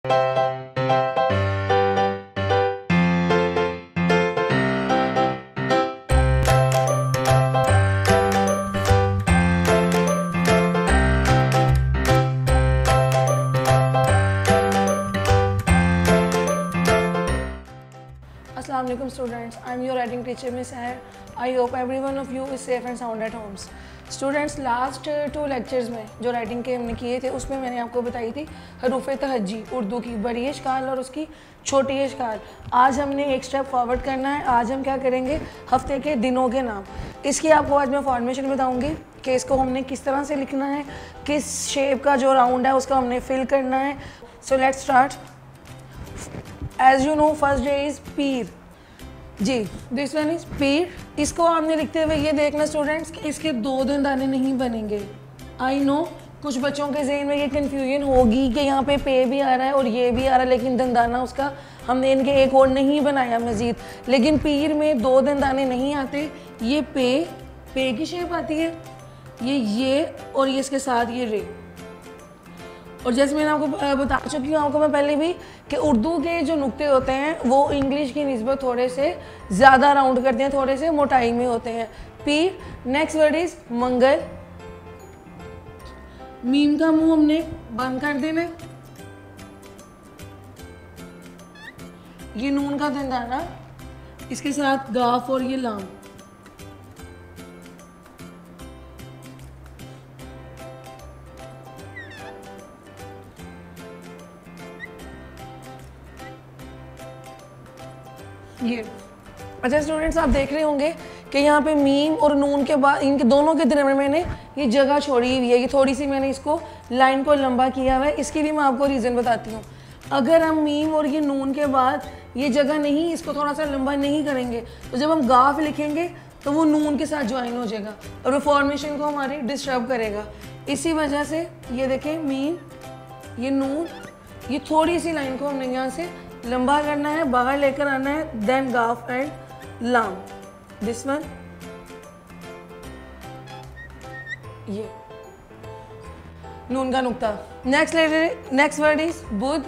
Assalamualaikum students, I am your writing teacher Miss Air. I hope every one of you is safe and sound at homes. Students, last 2 lectures में जो writing के हमने किए थे उसमें मैंने आपको बताई थी हरूफ तहज्जी उर्दू की बड़ी अशकाल और उसकी छोटी अशकाल। आज हमने एक स्टेप फॉरवर्ड करना है। आज हम क्या करेंगे, हफ्ते के दिनों के नाम। इसकी आपको आज मैं फॉर्मेशन बताऊंगी कि इसको हमने किस तरह से लिखना है, किस शेप का जो राउंड है उसका हमने फिल करना है। So let's start. As you know, first day is पीर जी, दिस वन इज़ पीर। इसको आपने लिखते हुए ये देखना स्टूडेंट्स कि इसके 2 दंदाने नहीं बनेंगे। आई नो कुछ बच्चों के ज़हन में ये कन्फ्यूजन होगी कि यहाँ पे भी आ रहा है और ये भी आ रहा है, लेकिन दंदाना उसका हमने इनके एक और नहीं बनाया मज़ीद। लेकिन पीर में 2 दंदाने नहीं आते। ये पे की शेप आती है, ये और ये इसके साथ ये रे। और जैसे मैंने आपको बता चुकी हूँ आपको मैं पहले भी कि उर्दू के जो नुक्ते होते हैं वो इंग्लिश की निस्बत थोड़े से ज़्यादा राउंड करते हैं, थोड़े से मोटाई में होते हैं। पीर। Next word is Mangal. Meme का मुंह हमने बंद कर देना। ये नून का दंदाना, इसके साथ गाफ और ये लाम। ये अच्छा स्टूडेंट्स, आप देख रहे होंगे कि यहाँ पे मीम और नून के बाद इनके दोनों के दरमियान मैंने ये जगह छोड़ी हुई है। ये थोड़ी सी मैंने इसको लाइन को लंबा किया हुआ है। इसके लिए मैं आपको रीज़न बताती हूँ। अगर हम मीम और ये नून के बाद ये जगह नहीं, इसको थोड़ा सा लंबा नहीं करेंगे तो जब हम गाफ लिखेंगे तो वो नून के साथ ज्वाइन हो जाएगा और वो फॉर्मेशन को हमारी डिस्टर्ब करेगा। इसी वजह से ये देखें, मीम, ये नून, ये थोड़ी सी लाइन को हमने यहाँ से लंबा करना है, बाहर लेकर आना है, देन गाफ एंड लाम। दिस वन, ये नून का नुक्ता। नेक्स्ट वर्ड इज बुध।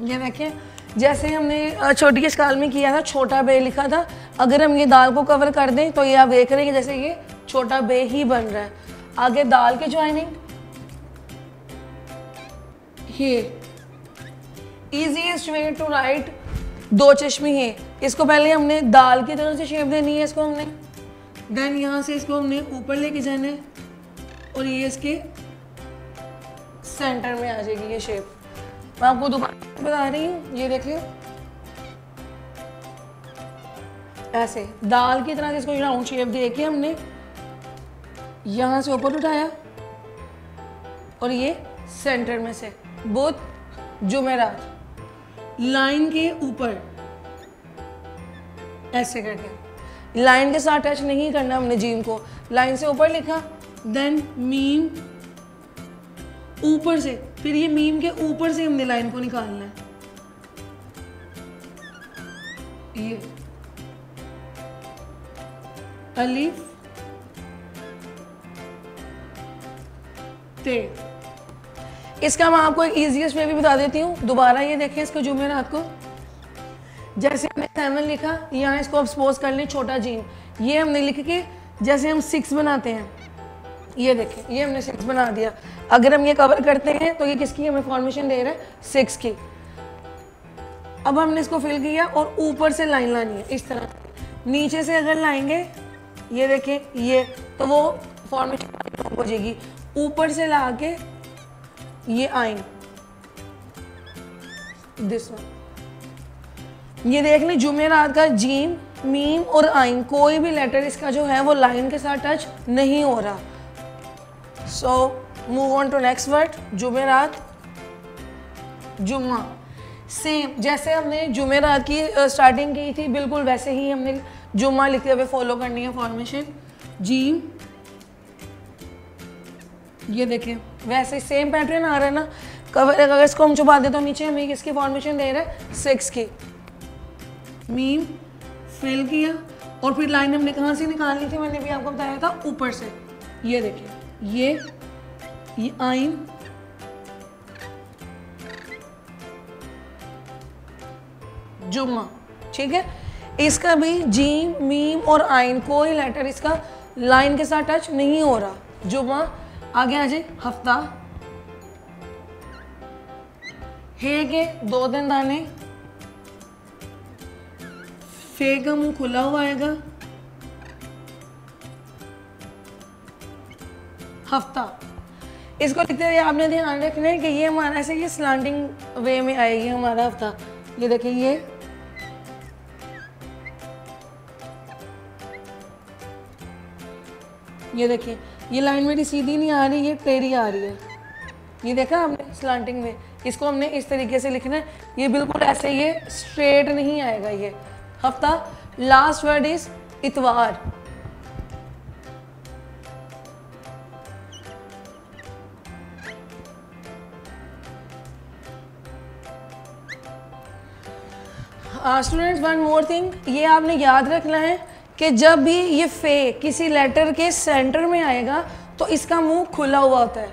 ये देखें, जैसे हमने छोटी अशकाल में किया था, छोटा बे लिखा था। अगर हम ये दाल को कवर कर दें तो ये आप देख रहे हैं कि जैसे ये छोटा बे ही बन रहा है। आगे दाल के ज्वाइनिंग, ये इजीएस्ट वे टू राइट 2 चश्मे है। इसको पहले हमने दाल की तरह से शेप देनी है इसको हमने, देन यहाँ से इसको हमने ऊपर लेके जाना है और ये इसके सेंटर में आ जाएगी ये शेप। मैं आपको दोबारा बता रही हूँ, ये देखिए ऐसे दाल की तरह से इसको राउंड शेप दे के हमने यहाँ से ऊपर उठाया और ये सेंटर में से बुध जुमेरात, लाइन के ऊपर ऐसे करके, लाइन के साथ टच नहीं करना हमने जीम को, लाइन से ऊपर लिखा, देन मीम ऊपर से, फिर ये मीम के ऊपर से हमने लाइन को निकालना है। ये अलिफ ते। इसका मैं आपको एक इजीएस्ट वे भी बता देती हूँ। दोबारा ये देखें इसको जुमेरात को, जैसे हमने 7 लिखा, यहाँ इसको अब सपोज कर लें छोटा जीम, ये हमने लिख के जैसे हम 6 बनाते हैं, ये देखें ये हमने 6 बना दिया। अगर हम ये कवर करते हैं तो ये किसकी हमें फॉर्मेशन दे रहा है, 6 की। अब हमने इसको फिल किया और ऊपर से लाइन लानी है इस तरह। नीचे से अगर लाएंगे, ये देखें ये, तो वो फॉर्मेशन हो जाएगी। ऊपर से ला के ये आइन, दिस वन। ये देख लें जुमेरात का जीम, मीम और आइन, कोई भी लेटर इसका जो है वो लाइन के साथ टच नहीं हो रहा। So move on to next word, जुमेरात, जुम्मा। सेम जैसे हमने जुमेरात की स्टार्टिंग की थी, बिल्कुल वैसे ही हमने जुम्मा लिखते हुए फॉलो करनी है फॉर्मेशन। जीम, ये देखें वैसे सेम पैटर्न आ रहा है ना। कवर अगर इसको हम छुपा दे तो नीचे हमें किसकी फॉर्मेशन दे रहा है, 6 की। मीम फिल किया और फिर लाइन हमने कहाँ से निकालनी थी, मैंने भी आपको बताया था ऊपर से। ये देखिए ये आइन, जुम्मा, ठीक है। इसका भी जीम, मीम और आइन, कोई लेटर इसका लाइन के साथ टच नहीं हो रहा। जुम्मा, आगे आ जाए हफ्ता, हे के 2 दाने, फे का मुंह खुला हुआ आएगा, हफ्ता। इसको लिखते हुए आपने ध्यान रखना है कि ये हमारा ऐसे ये स्लांटिंग वे में आएगी हमारा हफ्ता। ये देखिए ये देखिए ये लाइन मेरी सीधी नहीं आ रही, ये टेढ़ी आ रही है। ये देखा आपने स्लांटिंग में, इसको हमने इस तरीके से लिखना है। ये बिल्कुल ऐसे ये स्ट्रेट नहीं आएगा ये हफ्ता। लास्ट वर्ड इज इतवार। स्टूडेंट्स, वन मोर थिंग, ये आपने याद रखना है कि जब भी ये फे किसी लेटर के सेंटर में आएगा तो इसका मुंह खुला हुआ होता है।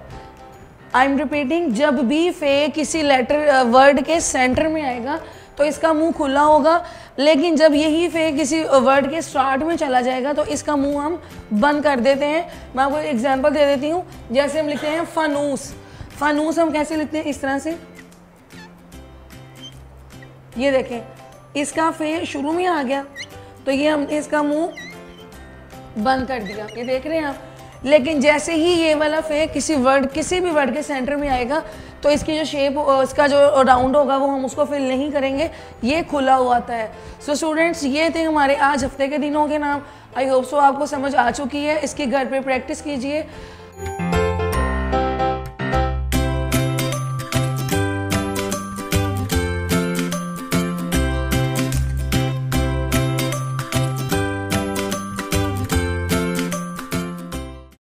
आई एम रिपीटिंग, जब भी फे किसी लेटर वर्ड के सेंटर में आएगा तो इसका मुंह खुला होगा, लेकिन जब यही फे किसी वर्ड के स्टार्ट में चला जाएगा तो इसका मुंह हम बंद कर देते हैं। मैं आपको एग्जांपल दे देती हूँ। जैसे हम लिखते हैं फनूस, फनूस हम कैसे लिखते हैं, इस तरह से। ये देखें इसका फे शुरू में आ गया तो ये हमने इसका मुंह बंद कर दिया, ये देख रहे हैं आप। लेकिन जैसे ही ये वाला फे किसी भी वर्ड के सेंटर में आएगा तो इसकी जो शेप, इसका जो राउंड होगा वो हम उसको फिल नहीं करेंगे, ये खुला हुआ आता है। सो स्टूडेंट्स, ये थे हमारे आज हफ्ते के दिनों के नाम। आई होप सो आपको समझ आ चुकी है। इसकी घर पे प्रैक्टिस कीजिए।